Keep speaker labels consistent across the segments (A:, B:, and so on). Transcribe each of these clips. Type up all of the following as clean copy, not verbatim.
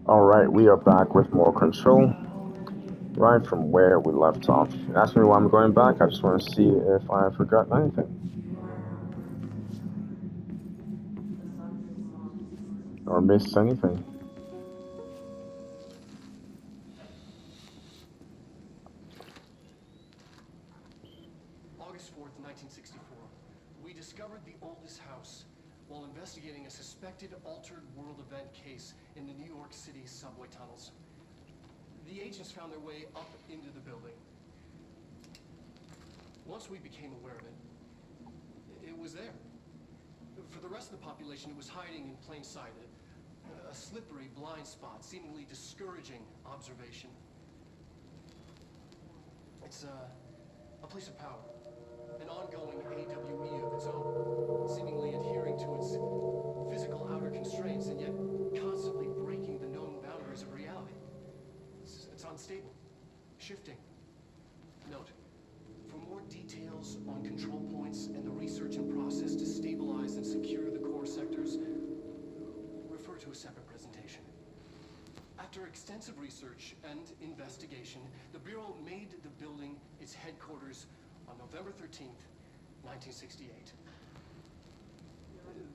A: Alright, we are back with more control, right from where we left off. Ask me why I'm going back, I just want to see if I have forgotten anything, or missed anything.
B: August 4th, 1964. We discovered the oldest house while investigating a suspected altered world event case in the New York City subway tunnels. The agents found their way up into the building. Once we became aware of it, it was there. For the rest of the population, it was hiding in plain sight, a slippery blind spot, seemingly discouraging observation. It's a place of power, an ongoing AWE of its own, seemingly adhering to its physical outer constraints and yet constantly breaking the known boundaries of reality. It's unstable, shifting. Note, for more details on control points and the research and process to stabilize and secure the core sectors, refer to a separate presentation. After extensive research and investigation, the Bureau made the building its headquarters on November 13th, 1968.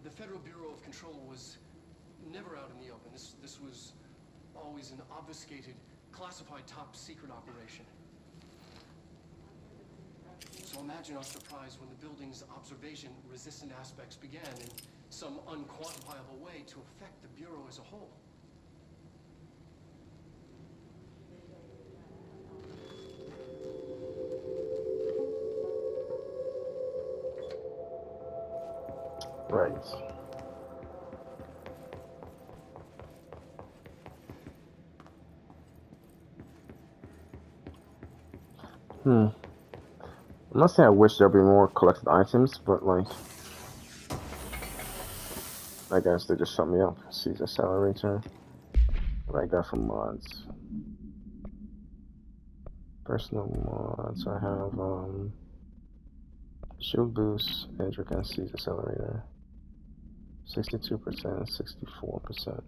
B: The Federal Bureau of Control was never out in the open. This was always an obfuscated, classified top secret operation. So imagine our surprise when the building's observation-resistant aspects began in some unquantifiable way to affect the Bureau as a whole.
A: Right. I'm not saying I wish there'd be more collected items, but like, I guess they just shut me up. Seize accelerator. What I got from mods. Personal mods, I have, shield boost, Andrew can seize accelerator. 62%, 64%.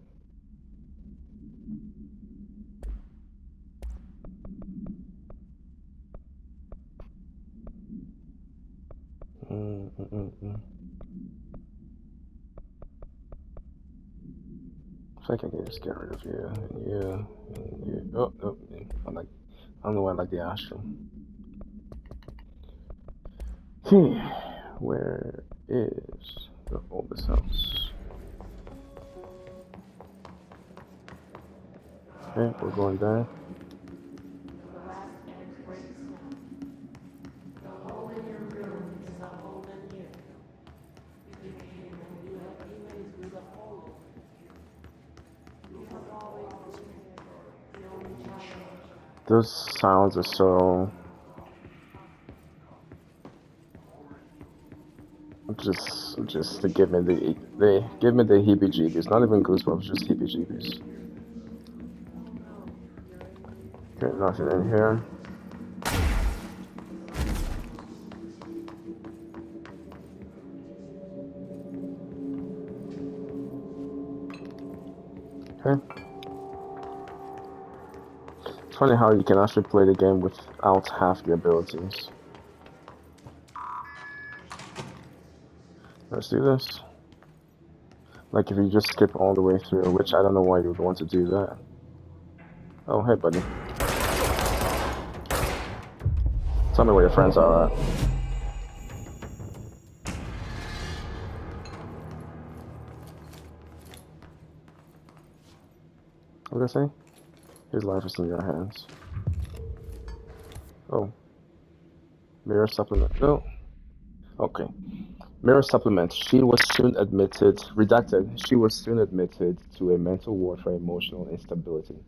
A: I think I can just get rid of you, and you, and you. Oh, oh, I don't know why I like the astral. Where is the oldest house? Okay, we're going there. Those sounds are so just to give me they give me the heebie-jeebies. Not even goosebumps, just heebie-jeebies. Okay, nothing in here. Okay. It's funny how you can actually play the game without half the abilities. Let's do this. Like if you just skip all the way through, which I don't know why you would want to do that. Oh, hey, buddy. Tell me where your friends are at. What did I say? His life is in your hands. Oh. Mirror supplement. No. Okay. Mirror supplement. She was soon admitted, redacted, she was soon admitted to a mental ward for emotional instability.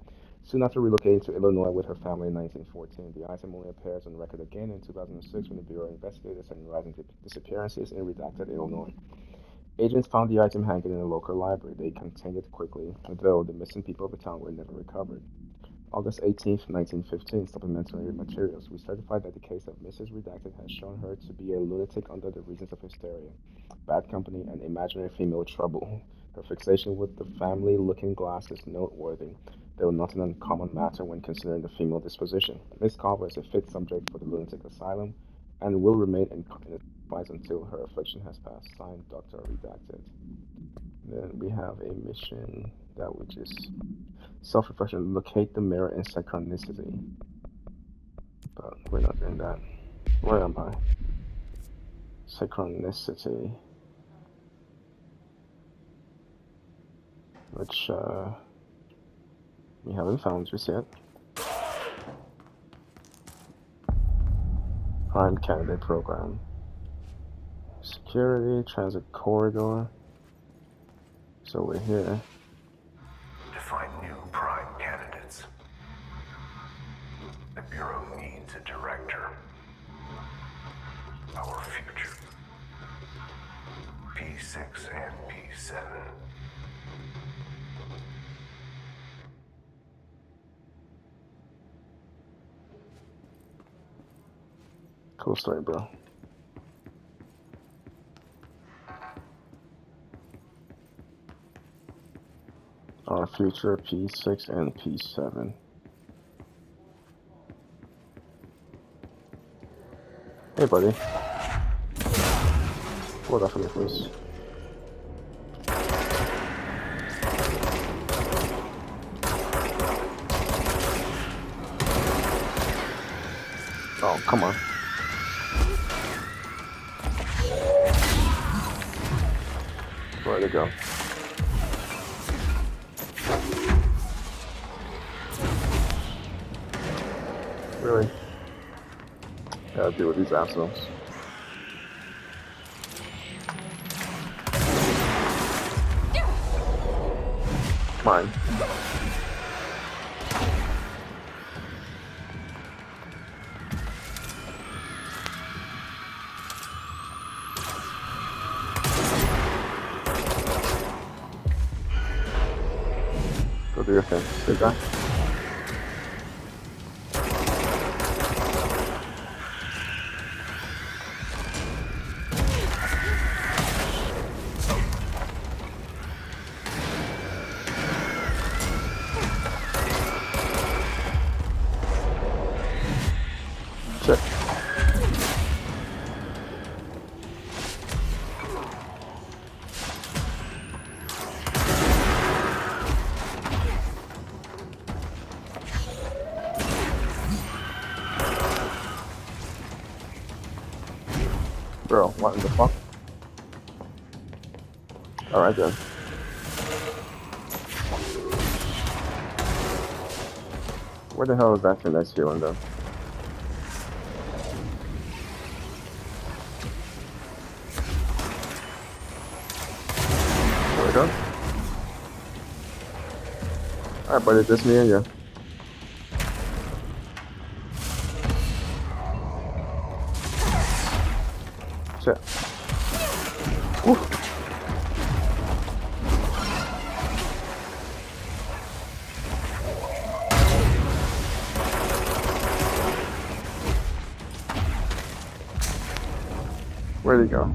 A: Soon after relocating to Illinois with her family in 1914, the item only appears on record again in 2006 when the Bureau investigated sudden rising disappearances in redacted Illinois. Agents found the item hanging in a local library. They contained it quickly, though the missing people of the town were never recovered. August 18th, 1915, supplementary materials. We certified that the case of Mrs. Redacted has shown her to be a lunatic under the reasons of hysteria, bad company, and imaginary female trouble. Her fixation with the family-looking glass is noteworthy, though not an uncommon matter when considering the female disposition. Miss Carver is a fit subject for the lunatic asylum and will remain in its confines until her affliction has passed. Signed, Dr. Redacted. Then we have a mission that which is self-reflection. Locate the mirror in synchronicity. But we're not doing that. Where am I? Synchronicity. Which we haven't found just yet. Prime candidate program. Security, transit corridor. So we're here.
C: To find new prime candidates, the Bureau needs a director. Our future. P6 and P7.
A: Cool story, bro. Our future P6 and P7. Hey, buddy. What up for me, please? Oh, come on. Where'd it go? Really? Gotta deal with these assholes. Mine. Go do your thing, big guy. Shit. Bro, what in the fuck? Alright then. Where the hell is that thing that's healing them? There we go. Alright, buddy, just me and you. Shit. Woo. Where'd he go?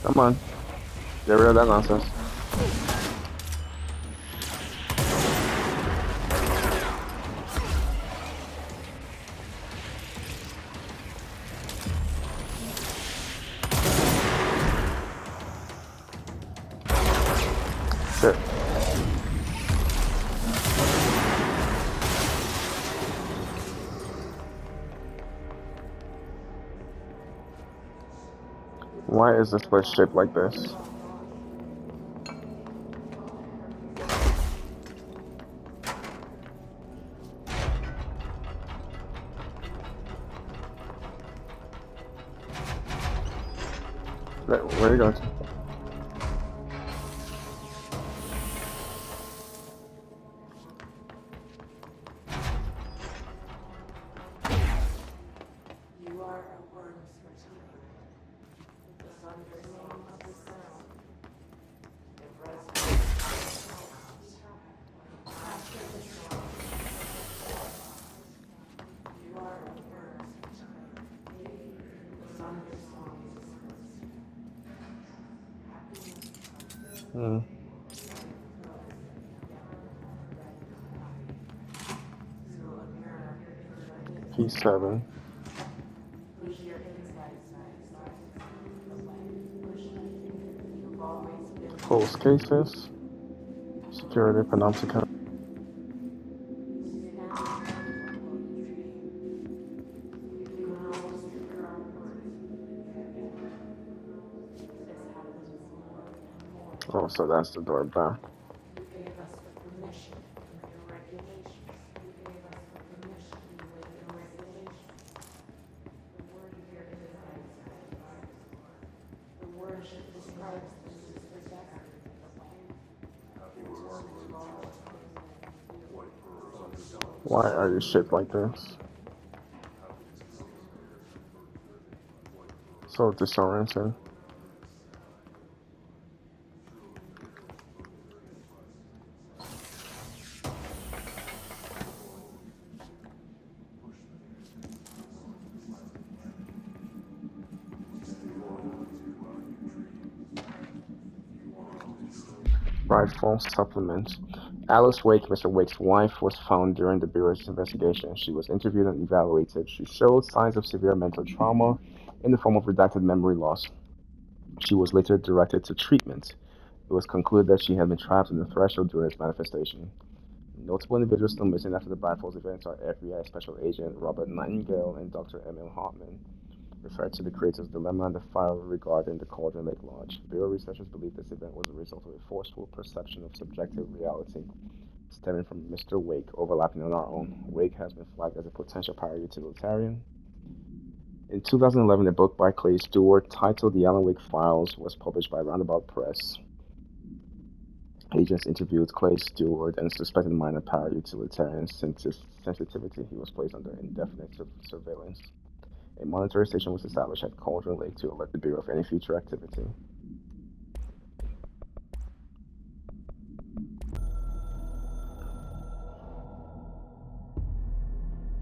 A: Come on. Get rid of that nonsense. Shit. Why is this place shaped like this? Where are you going to? Hmm. P7. Closed cases. Security panopticon. Oh, so that's the door back. Why are you shaped like this? So disorienting. Rightful supplement. Alice Wake, Mr. Wake's wife, was found during the Bureau's investigation. She was interviewed and evaluated. She showed signs of severe mental trauma in the form of redacted memory loss. She was later directed to treatment. It was concluded that she had been trapped in the threshold during its manifestation. Notable individuals still missing after the Black Falls events are FBI Special Agent Robert Nightingale and Dr. Emil Hartman, referred to the creator's dilemma in the file regarding the Cauldron Lake Lodge. Bureau researchers believe this event was a result of a forceful perception of subjective reality stemming from Mr. Wake overlapping on our own. Wake has been flagged as a potential para-utilitarian. In 2011, a book by Clay Stewart titled The Alan Wake Files was published by Roundabout Press. Agents interviewed Clay Stewart and suspected minor para-utilitarian sensitivity. He was placed under indefinite surveillance. A monitoring station was established at Cauldron Lake to alert the Bureau of any future activity.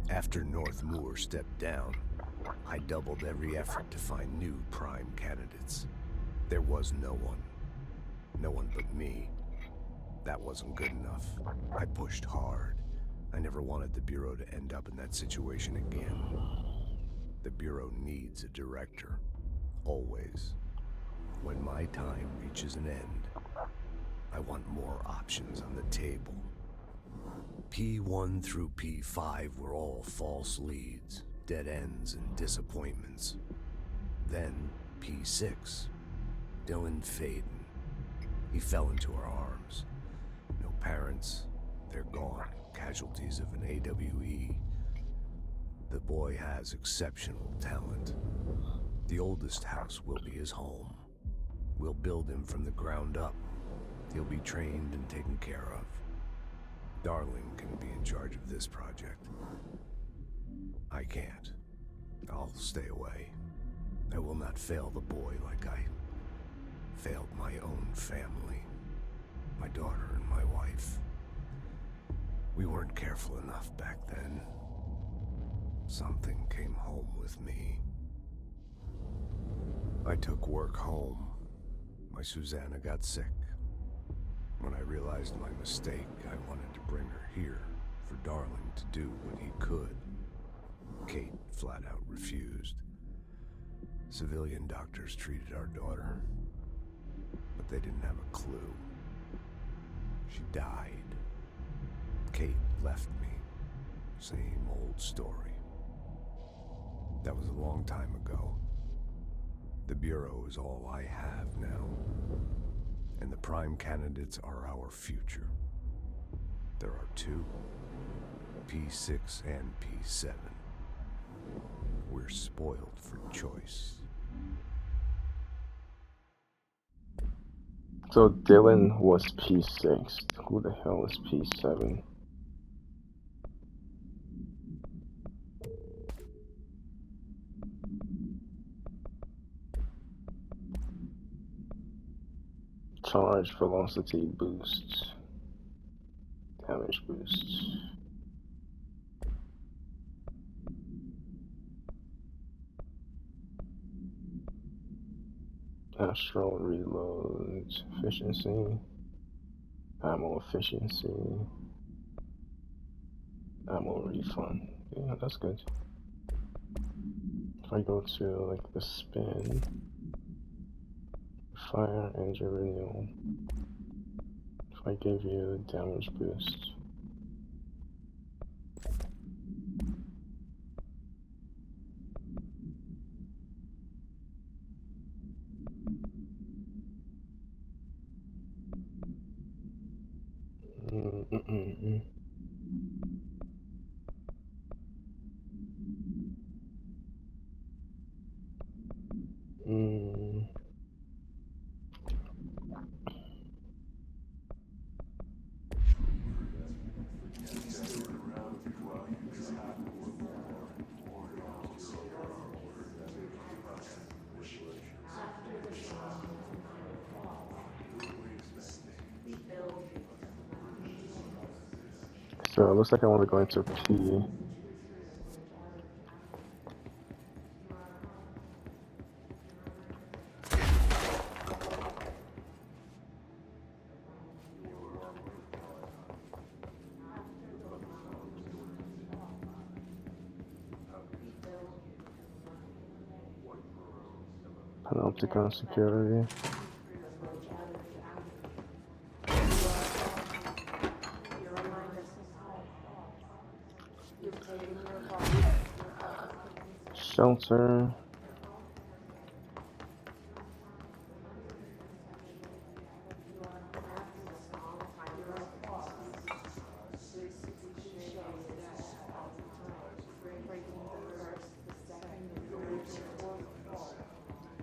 C: After North Moore stepped down, I doubled every effort to find new prime candidates. There was no one. No one but me. That wasn't good enough. I pushed hard. I never wanted the Bureau to end up in that situation again. The Bureau needs a director. Always. When my time reaches an end, I want more options on the table. P1 through P5 were all false leads, dead ends, and disappointments. Then P6, Dylan Faden. He fell into our arms. No parents, they're gone, casualties of an AWE. The boy has exceptional talent. The oldest house will be his home. We'll build him from the ground up. He'll be trained and taken care of. Darling can be in charge of this project. I can't. I'll stay away. I will not fail the boy like I failed my own family, my daughter and my wife. We weren't careful enough back then. Something came home with me. I took work home. My Susanna got sick. When I realized my mistake, I wanted to bring her here for Darling to do what he could. Kate flat out refused. Civilian doctors treated our daughter, but they didn't have a clue. She died. Kate left me. Same old story. That was a long time ago. The Bureau is all I have now. And the prime candidates are our future. There are two, P6 and P7. We're spoiled for choice.
A: So Dylan was P6. Who the hell is P7? Charge, velocity boost, damage boost. Astral reload, efficiency, ammo efficiency, ammo refund. Yeah, that's good. If I go to like the spin, fire, engine renewal. If I give you damage boost. So it looks like I want to go into P. Panopticon security. Shelter.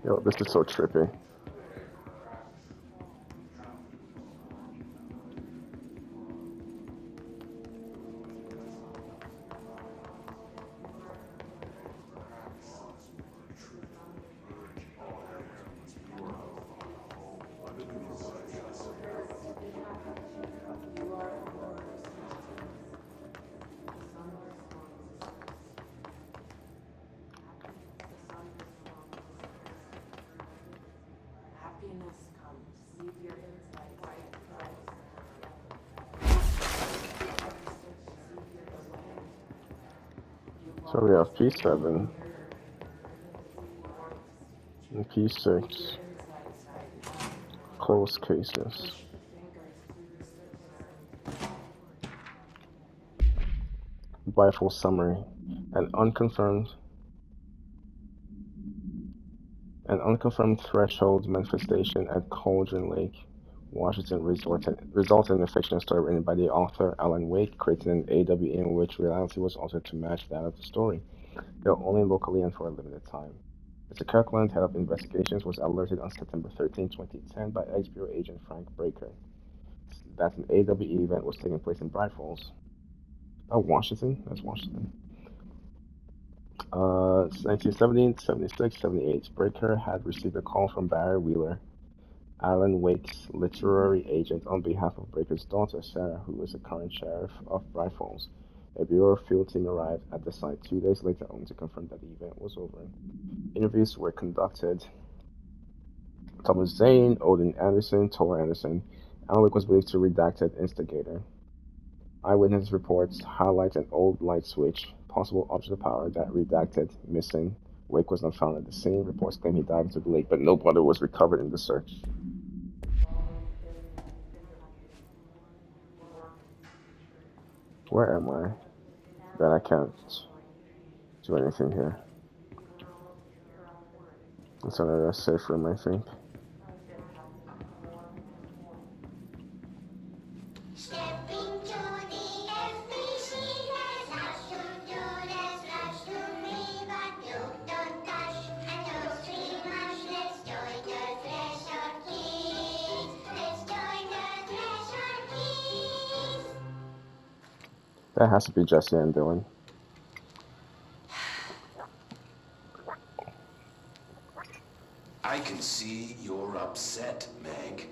A: Yo, this is so trippy. So we have P7 and P6. Close cases. Rifle summary. An unconfirmed threshold manifestation at Cauldron Lake, Washington resulted in a fictional story written by the author Alan Wake, creating an AWE in which reality was altered to match that of the story, though only locally and for a limited time. Mr. Kirkland, head of investigations, was alerted on September 13, 2010 by ex-Bureau agent Frank Breaker that an AWE event was taking place in Bright Falls. Oh, Washington? That's Washington. 1970, 76, 78. Breaker had received a call from Barry Wheeler, Alan Wake's literary agent, on behalf of Breaker's daughter, Sarah, who is the current sheriff of Bright Falls. A bureau field team arrived at the site 2 days later only to confirm that the event was over. Interviews were conducted. Thomas Zane, Odin Anderson, Tor Anderson. Alan Wake was believed to redacted instigator. Eyewitness reports highlight an old light switch, possible object of power that redacted, missing. Wake was not found at the scene. Reports claim he dived into the lake, but no body was recovered in the search. Where am I? That I can't do anything here. It's another safe room, I think. That has to be Jesse and Dylan.
D: I can see you're upset, Meg.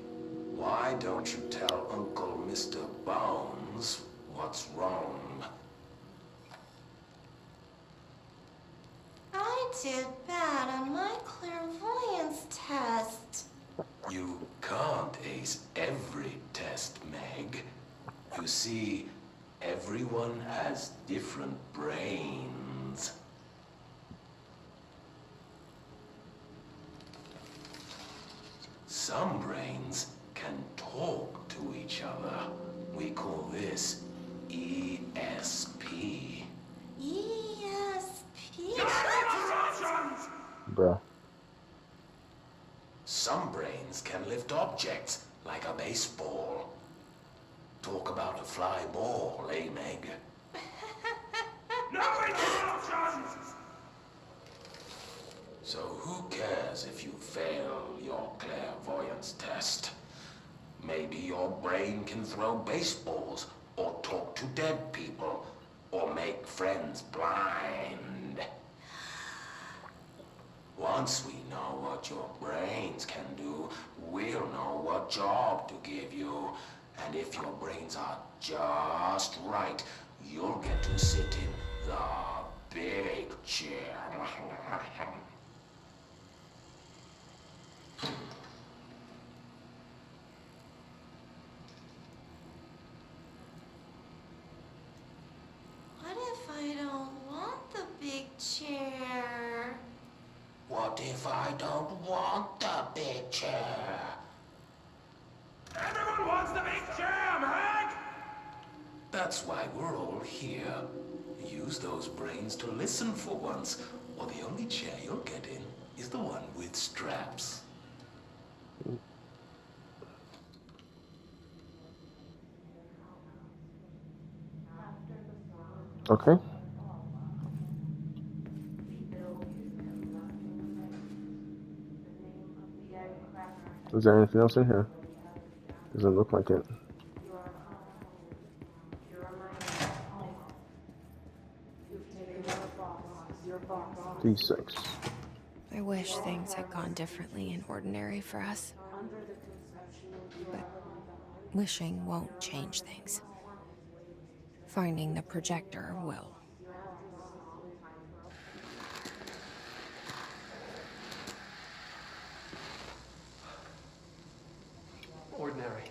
D: Why don't you tell Uncle Mr. Bones what's wrong?
E: I did bad on my clairvoyance test.
D: You can't ace every test, Meg. You see, everyone has different brains. Some brains can talk to each other. We call this ESP.
E: ESP?
A: Bruh.
D: Some brains can lift objects like a baseball. Talk about a fly ball, eh, Meg? No interruptions! So who cares if you fail your clairvoyance test? Maybe your brain can throw baseballs, or talk to dead people, or make friends blind. Once we know what your brains can do, we'll know what job to give you. And if your brains are just right, you'll get to sit in the big chair.
E: What if I don't want the big chair?
D: What if I don't want the big chair? Everyone wants the big chair, Meg! That's why we're all here. Use those brains to listen for once, or the only chair you'll get in is the one with straps.
A: Okay. Is there anything else in here? Doesn't look like it. D6.
F: I wish things had gone differently in ordinary for us. But wishing won't change things. Finding the projector will.
B: Ordinary.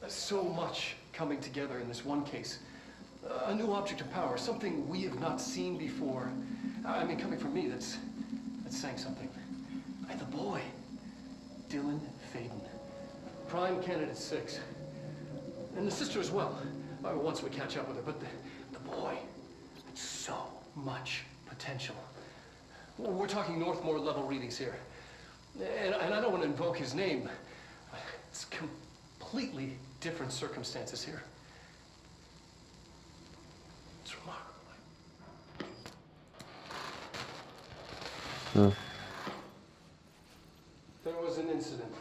B: So much coming together in this one case. A new object of power, something we have not seen before. I mean, coming from me, that's saying something. The boy, Dylan Faden, prime candidate 6, and the sister as well. Once we catch up with her, but the boy, so much potential. We're talking Northmore level readings here, and I don't want to invoke his name. It's completely different circumstances here. It's remarkable. There was an incident.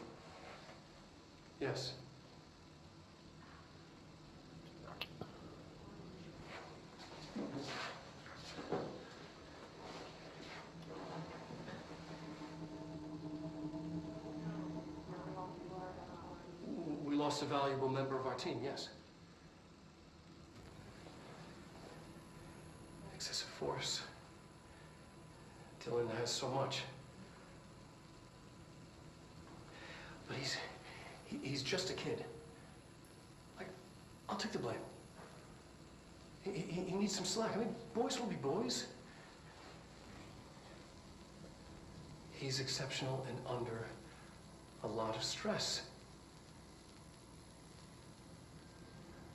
B: Yes. We lost a valuable member of our team, yes. Excessive force. Dylan has so much. But he's just a kid. I'll take the blame. He needs some slack. I mean, boys will be boys. He's exceptional and under a lot of stress.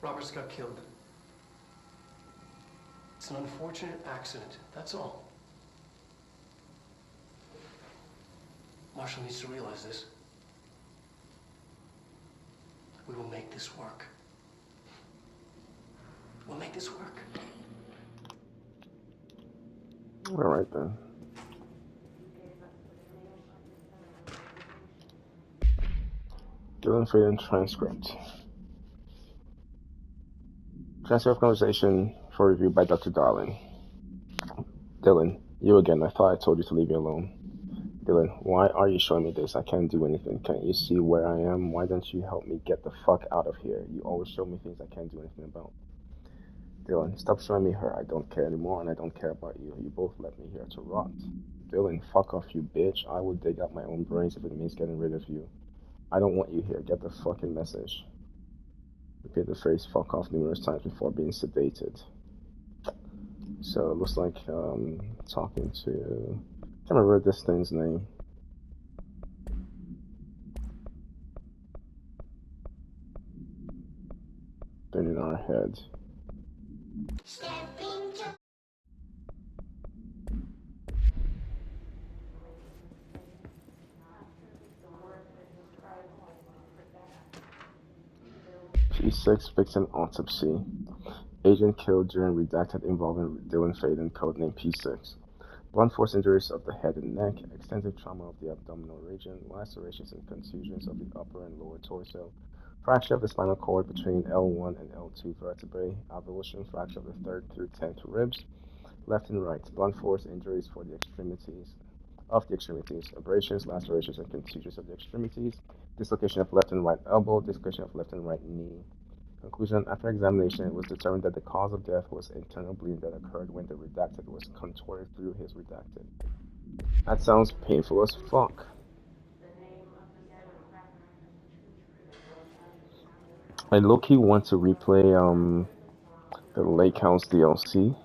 B: Roberts got killed. It's an unfortunate accident, that's all. Marshall needs to realize this. We will make this work. We'll make this work.
A: All right then. Dylan Faden transcript. Transfer of conversation for review by Dr. Darling. Dylan, you again. I thought I told you to leave me alone. Dylan, why are you showing me this? I can't do anything. Can't you see where I am? Why don't you help me get the fuck out of here? You always show me things I can't do anything about. Dylan, stop showing me her. I don't care anymore, and I don't care about you. You both left me here to rot. Dylan, fuck off, you bitch. I will dig out my own brains if it means getting rid of you. I don't want you here. Get the fucking message. Repeat the phrase fuck off numerous times before being sedated. So it looks like talking to, I can't remember this thing's name. Been in our head. P6 Vixen Autopsy. Agent killed during redacted involving Dylan Faden, codename P6. Blunt force injuries of the head and neck, extensive trauma of the abdominal region, lacerations and contusions of the upper and lower torso, fracture of the spinal cord between L1 and L2 vertebrae, avulsion fracture of the 3rd through 10th ribs, left and right, blunt force injuries for the extremities, abrasions, lacerations, and contusions of the extremities, dislocation of left and right elbow, dislocation of left and right knee. Conclusion: after examination, it was determined that the cause of death was internal bleeding that occurred when the redacted was contorted through his redacted. That sounds painful as fuck. I low-key want to replay the Lake House DLC.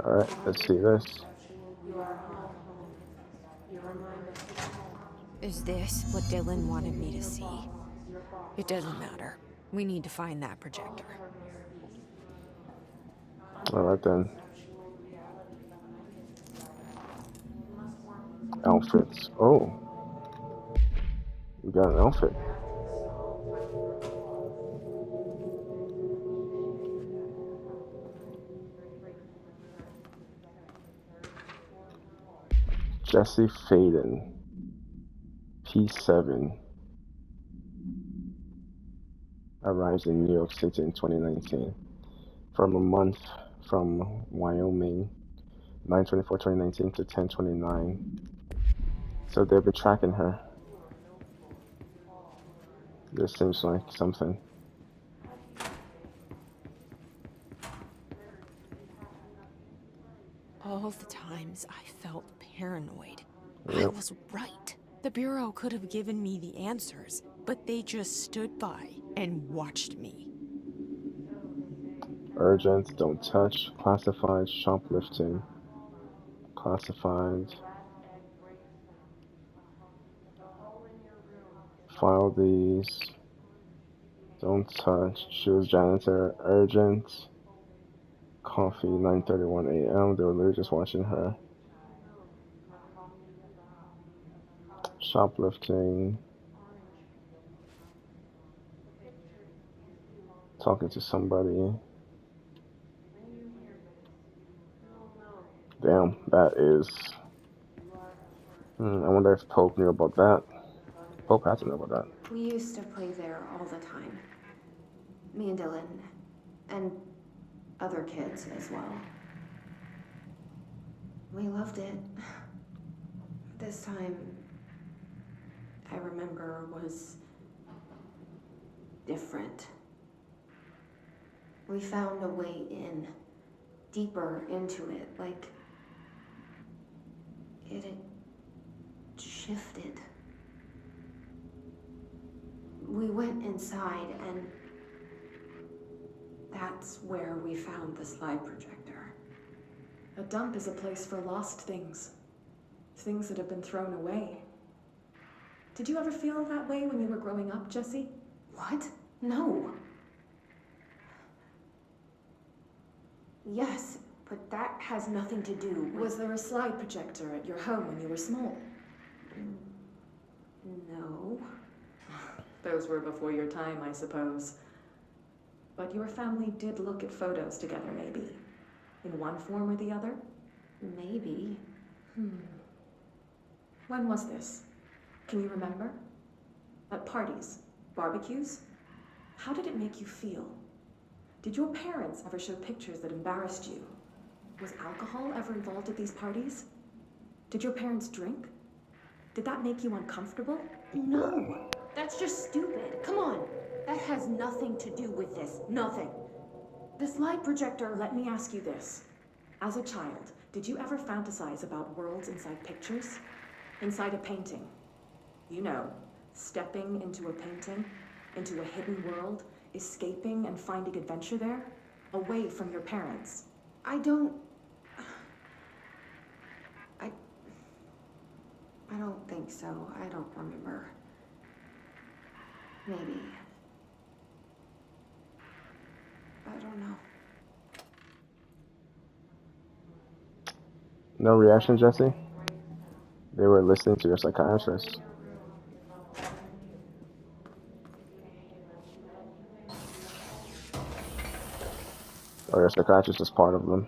A: Alright, let's see this.
F: Is this what Dylan wanted me to see? It doesn't matter. We need to find that projector.
A: Alright then. Outfits. Oh. We got an outfit. Jesse Faden. P7. Arrives in New York City in 2019. From a month from Wyoming, 9/24/2019 to 10/29. So they've been tracking her. This seems like something.
F: All the times I felt paranoid. I
A: Yep.
F: was right. The Bureau could have given me the answers, but they just stood by and watched me.
A: Urgent, don't touch, classified, shoplifting, classified, file these, don't touch, choose janitor, urgent, coffee, 9:31 a.m. They were literally just watching her. Shoplifting, talking to somebody. Damn, that is. I wonder if Pope knew about that. Pope had to know about that.
G: We used to play there all the time. Me and Dylan. And other kids as well. We loved it. This time, I remember, was different. We found a way in, deeper into it, like it had shifted. We went inside, and that's where we found the slide projector.
H: A dump is a place for lost things. Things that have been thrown away. Did you ever feel that way when you were growing up, Jesse?
G: What? No. Yes, but that has nothing to do with...
H: Was there a slide projector at your home when you were small?
G: No.
H: Those were before your time, I suppose. But your family did look at photos together, maybe. In one form or the other?
G: Maybe.
H: When was this? Can you remember? At parties? Barbecues? How did it make you feel? Did your parents ever show pictures that embarrassed you? Was alcohol ever involved at these parties? Did your parents drink? Did that make you uncomfortable?
G: No, that's just stupid. Come on. That has nothing to do with this. Nothing.
H: This light projector, let me ask you this. As a child, did you ever fantasize about worlds inside pictures? Inside a painting? You know, stepping into a painting, into a hidden world, escaping and finding adventure there, away from your parents.
G: I don't think so. I don't remember. Maybe. I don't know.
A: No reaction, Jesse? They were listening to your psychiatrist. Or your psychiatrist is part of them.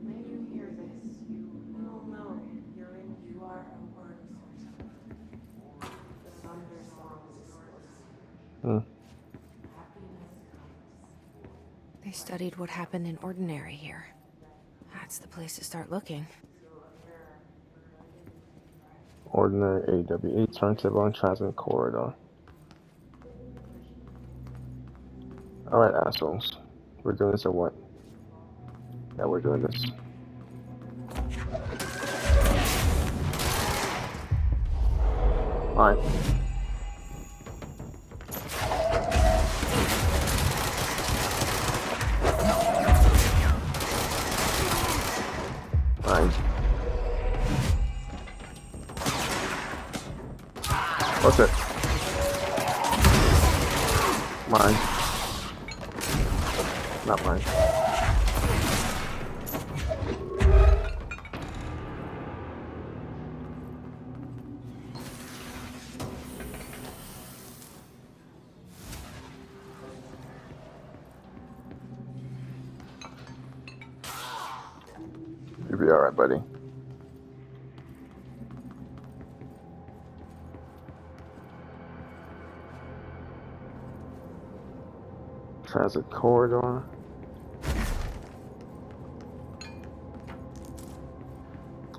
I: When you hear this, you will know you are a word source. The thunder song is yours. Happiness comes.
F: They studied what happened in Ordinary here. That's the place to start looking.
A: Ordinary AWE turntable and transient corridor. Alright, assholes. We're doing this or what? Yeah, we're doing this. Alright. Alright. What's it? Mine. Not mine. You'll be alright, buddy. Transit corridor.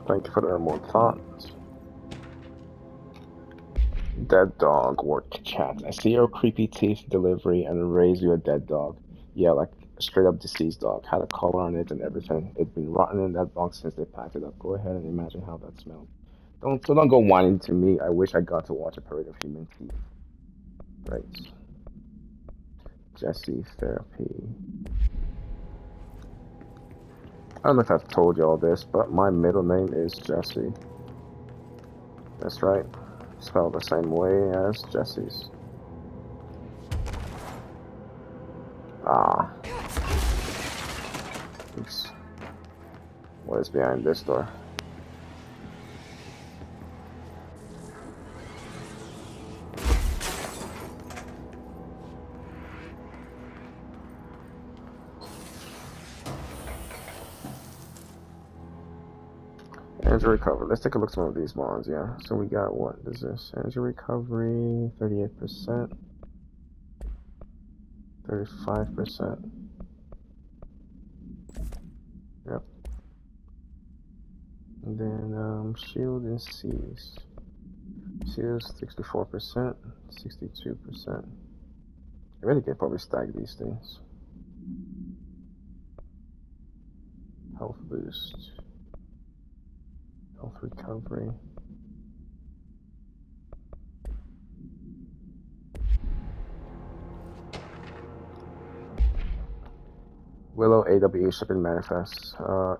A: Thank you for the remote thoughts. Dead dog work chat. I see your creepy teeth delivery and raise you a dead dog. Yeah, like a straight up deceased dog. Had a collar on it and everything. It's been rotten in that box since they packed it up. Go ahead and imagine how that smelled. Don't go whining to me. I wish I got to watch a parade of human teeth. Right. Jesse therapy. I don't know if I've told you all this, but my middle name is Jesse. That's right. Spelled the same way as Jesse's. Ah. Oops. What is behind this door? Energy recovery. Let's take a look at some of these bonds, yeah. So we got what is this? Energy recovery, 38%. 35%. Yep. And then shield and seize. Shields 64%, 62%. I really can probably stack these things. Health boost. Health recovery. Willow AWE shipping manifest.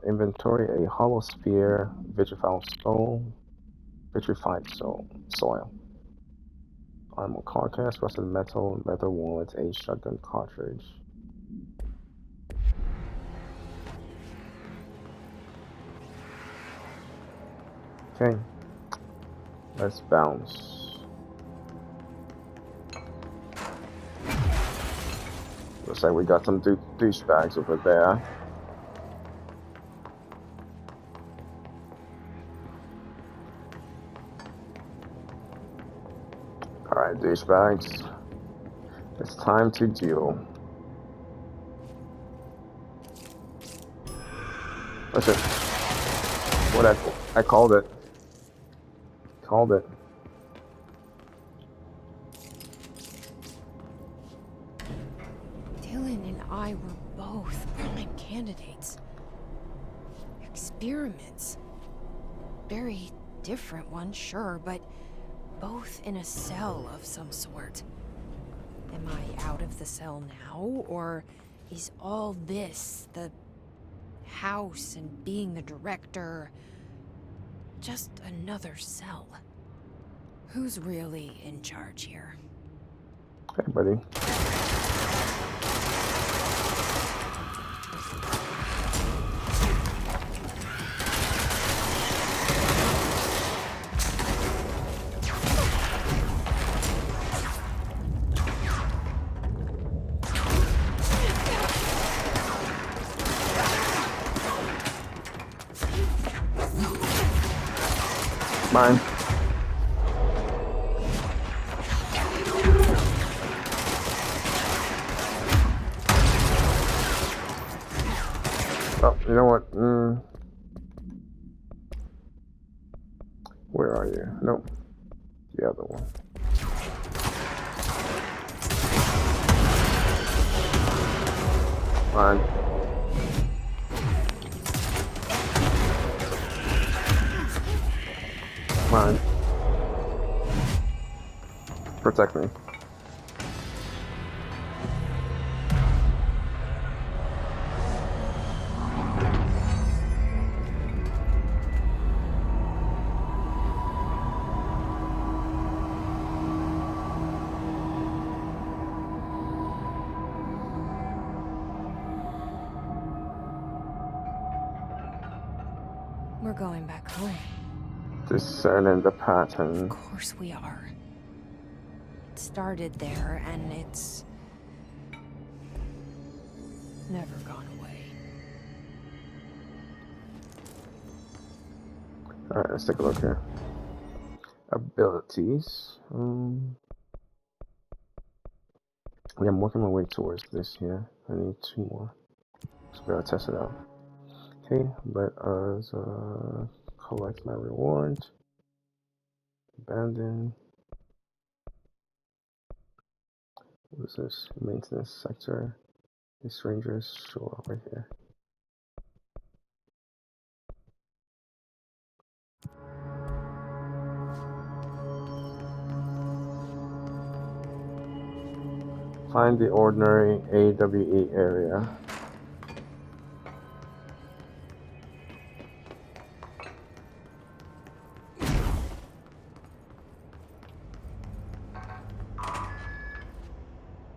A: Inventory, a hollow spear, vitrified soil. Armor carcass, rusted metal, leather wallet, a shotgun cartridge. Okay, let's bounce. Looks like we got some douchebags over there. Douchebags. It's time to deal. Listen. What I called it. Called it.
F: Dylan and I were both prime candidates. Experiments. Very different ones, sure, but both in a cell of some sort. Am I out of the cell now, or is all this, the house and being the director, just another cell? Who's really in charge here?
A: Hey, buddy. Mine. Oh, you know what? Where are you? Nope. The other one. Mine. Mine. Protect me.
F: We're going back home.
A: Discerning the pattern.
F: Of course we are. It started there, and it's never gone away.
A: Alright, let's take a look here. Abilities. Yeah, I'm working my way towards this here. I need 2 more. So we gotta test it out. Okay, let us collect my reward. Abandon. What is this? Maintenance sector. These strangers, sure, right here. Find the ordinary AWE area.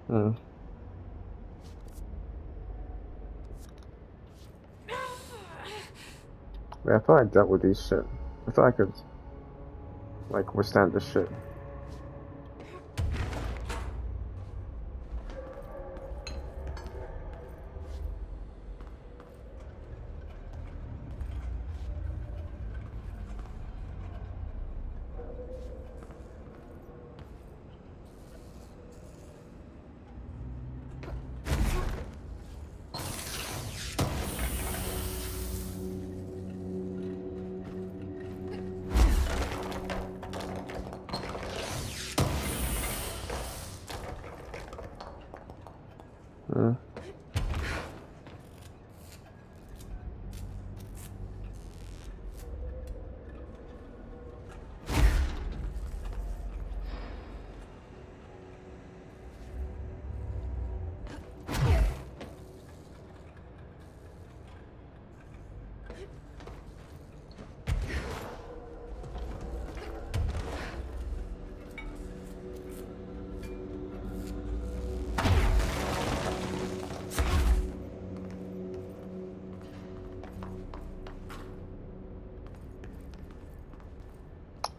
A: Man, I thought I dealt with these shit. I thought I could, like, withstand this shit.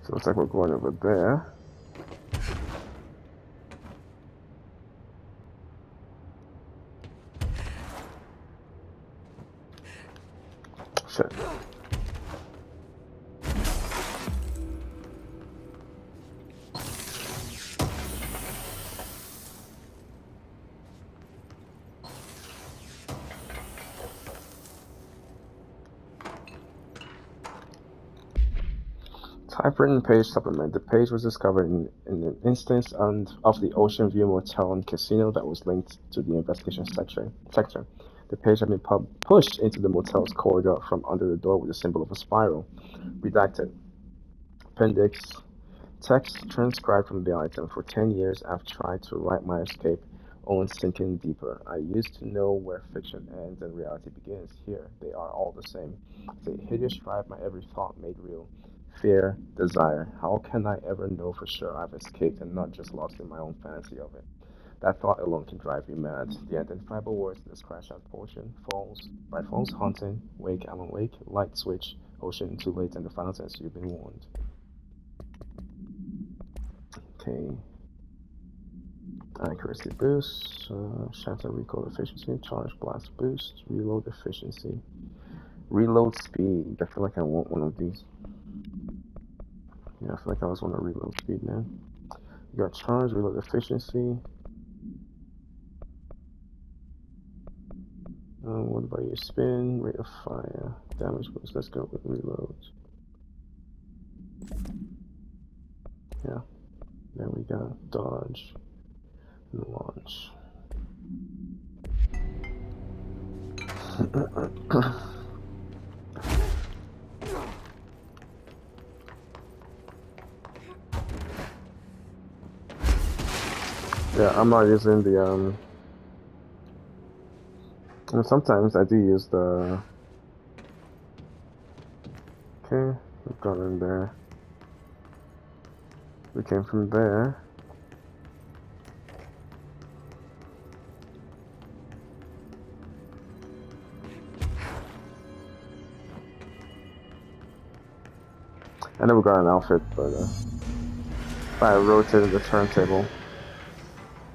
A: So looks like we're going over there. Shit. Typewritten page supplement. The page was discovered in an instance of the Ocean View Motel and Casino that was linked to the investigation sector. The page had been pushed into the motel's corridor from under the door with the symbol of a spiral. Redacted. Appendix. Text transcribed from the item. For 10 years, I've tried to write my escape, only sinking deeper. I used to know where fiction ends and reality begins. Here, they are all the same. It's a hideous tribe my every thought made real. Fear, desire. How can I ever know for sure I've escaped and not just lost in my own fantasy of it? That thought alone can drive you mad. The identifiable words in this crash out portion: falls, bright falls, haunting, wake, Alan Wake, light switch, ocean, too late, and the final test, you've been warned. Okay. Accuracy boost, shatter recoil efficiency, charge blast boost, reload efficiency, reload speed. I feel like I want one of these. Yeah, I feel like I was on a reload speed now. You got charge, reload efficiency. What about your spin, rate of fire, damage boost? Let's go with reload. Yeah, there we go. Dodge and launch. Yeah, I'm not using the and sometimes I do use the. Okay, we've gone in there. We came from there. I never got an outfit, but if I rotated the turntable.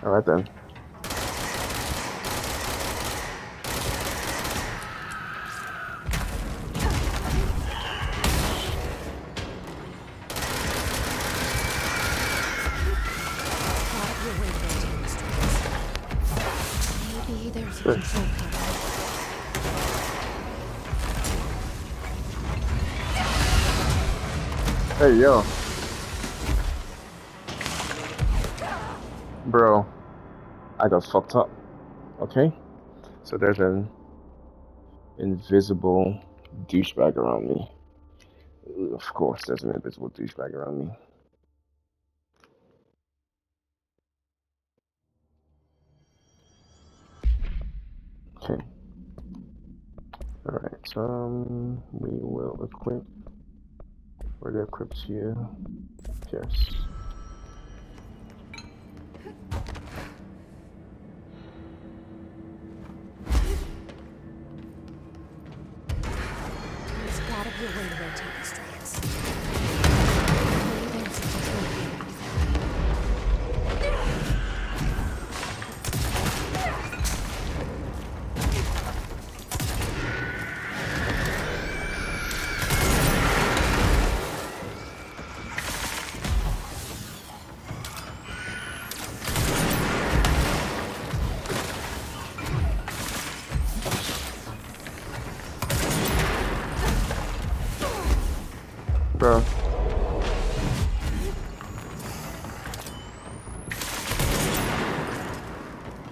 A: Alright then.
F: Maybe there's a control panel.
A: Hey, yo. Bro, I got fucked up. Okay? So there's an invisible douchebag around me. Of course, there's an invisible douchebag around me. Okay. Alright, we will equip. We're gonna equip you. Pierce.
F: There's gotta be a way to rotate these tracks. Maybe there's a control panel.
A: Bro.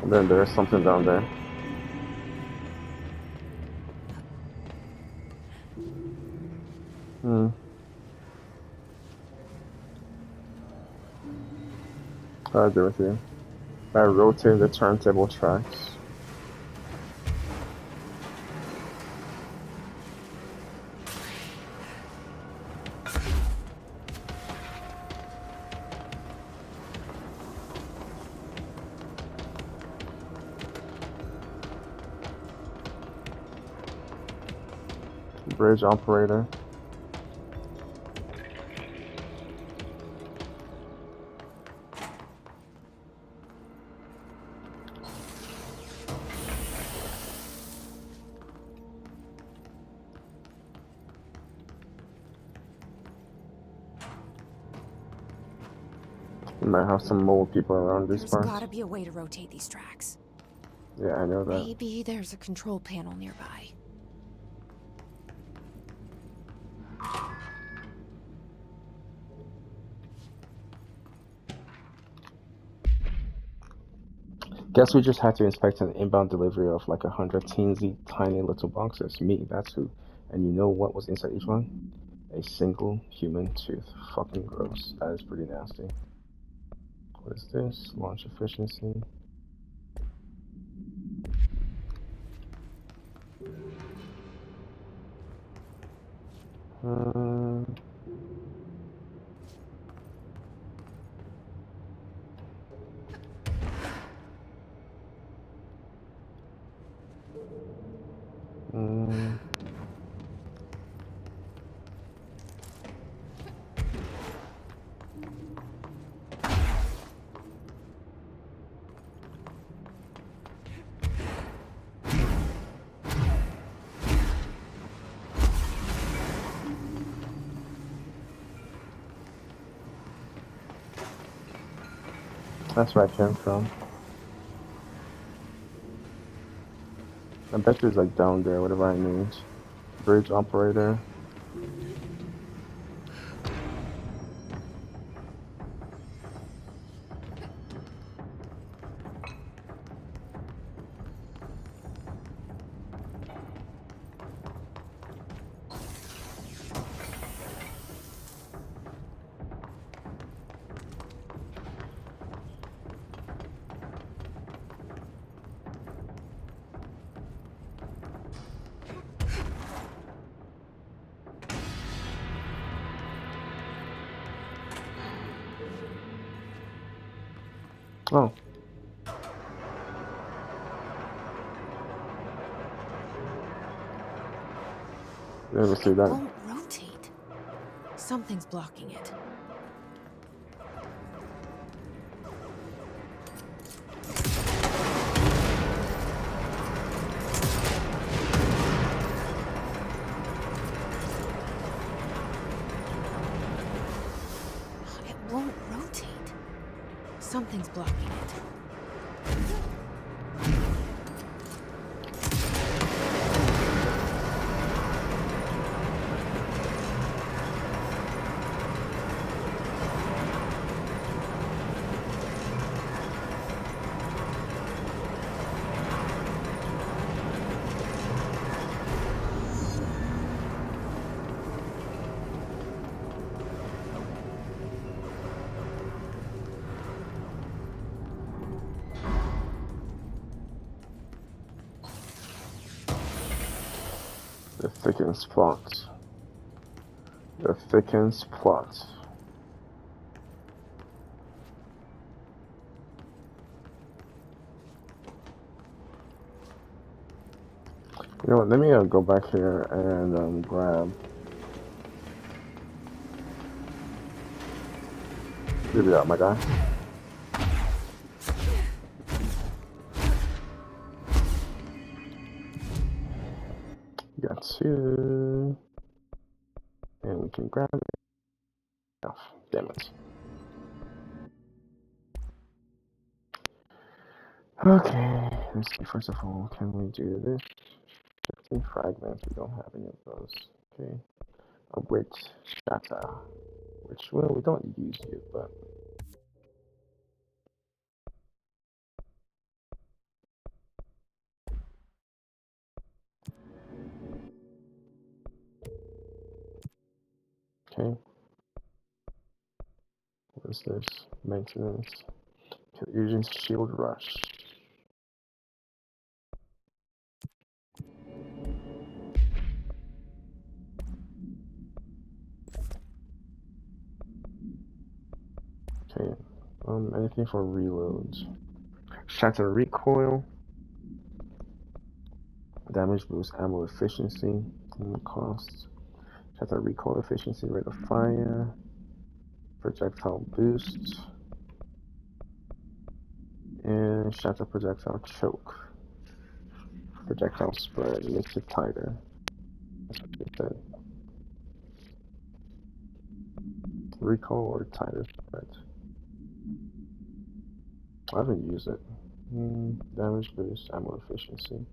A: And then there's something down there. I agree with you. By rotating the turntable tracks. Bridge operator. We might have some mole people around these
F: There's
A: parts.
F: gotta be a way to rotate these tracks.
A: Yeah, I know that.
F: Maybe there's a control panel nearby.
A: Guess we just had to inspect an inbound delivery of like 100 teensy tiny little boxes. Me, that's who. And you know what was inside each one? A single human tooth. Fucking gross. That is pretty nasty. What is this? Launch efficiency. Uh, mm, that's where I came from. I bet you it's like down there, whatever I need. Bridge operator. Oh. Never see that.
F: Won't rotate. Something's blocking it. It won't rotate. Something's blocking it.
A: The thickens plot. The thickens plot. You know what? Let me go back here and grab. Give it out, my guy. Got two. And we can grab it. Oh, damn it. Okay, let's see. First of all, can we do this? 15 fragments. We don't have any of those. Okay. A witch shatter. Which, well, we don't use it, but. Okay. What is this? Maintenance. Using shield rush. Okay. Anything for reloads. Shatter recoil. Damage boost ammo efficiency. Cost. Shatter recoil efficiency, rate of fire. Projectile boost. And shatter projectile choke. Projectile spread makes it tighter. That's what they said. Recoil or tighter spread. I haven't used it. Damage boost, ammo efficiency.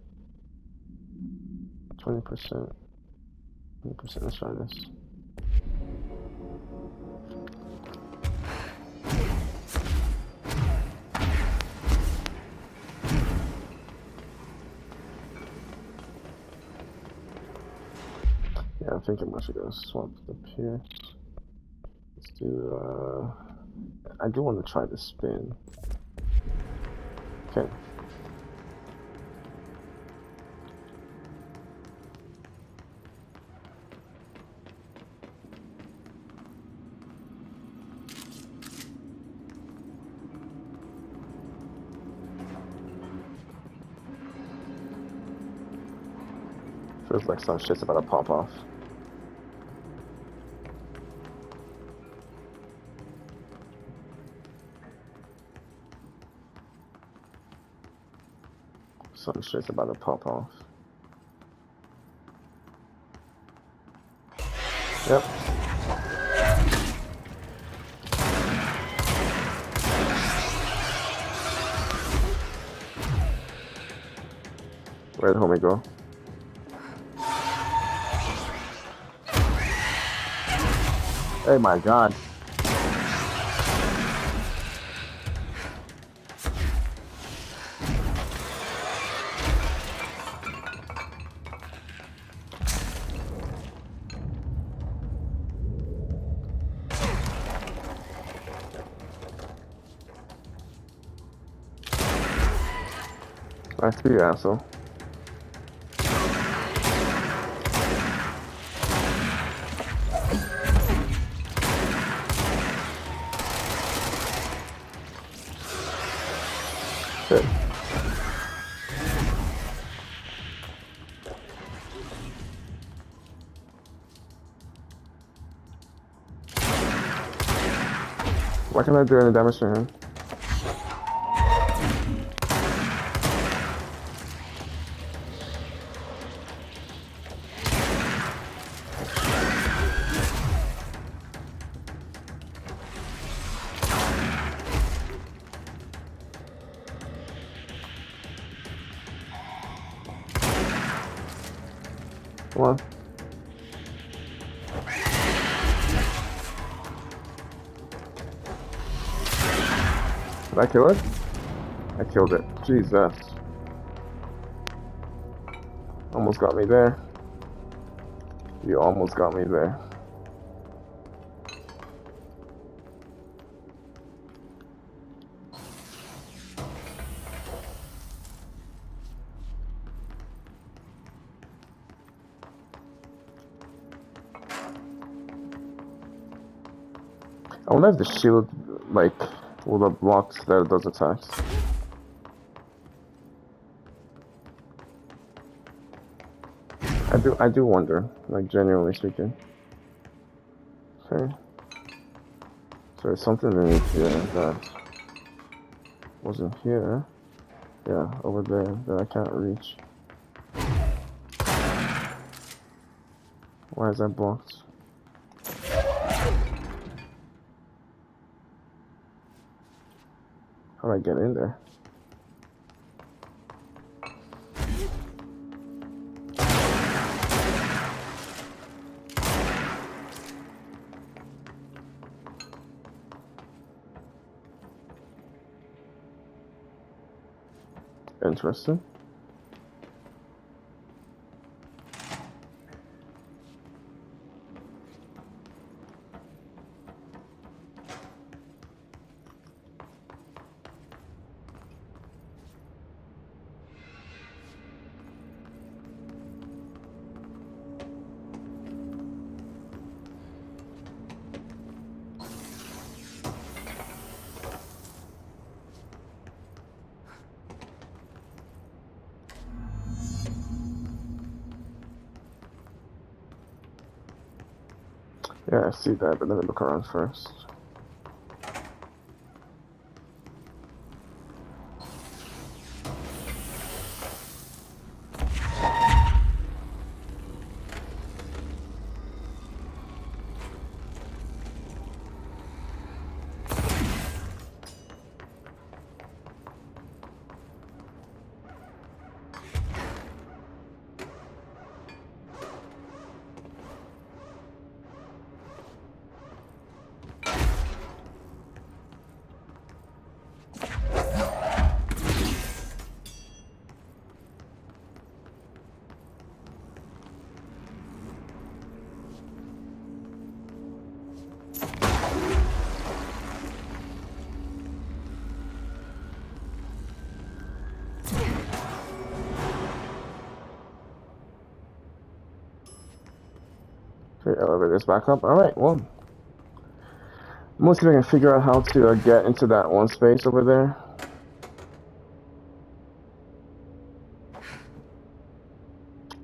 A: 20%. 20%. Let's try this. Yeah, I think I'm actually gonna swap up here. Let's do, I do want to try the spin. Okay. Feels like some shit's about to pop off. Some shit's about to pop off. Yep. Where'd homie go? Oh my god. I see you, asshole. Shit. Why can't I do any damage to him? Come on. Did I kill it? I killed it. Jesus. Almost got me there. You almost got me there. I wonder if the shield, like, will have blocked that it does attacks. I do wonder, like, genuinely speaking. Okay. So there's something in here that wasn't here. Yeah, over there that I can't reach. Why is that blocked? How do I get in there? Interesting. Yeah, I see that, but let me look around first. Okay, elevator's back up. Alright, well. I'm gonna see if I can figure out how to get into that one space over there.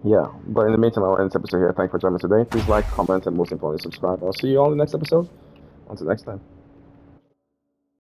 A: Yeah, but in the meantime, I'll end this episode here. Thank you for joining me today. Please like, comment, and most importantly, subscribe. I'll see you all in the next episode. Until next time.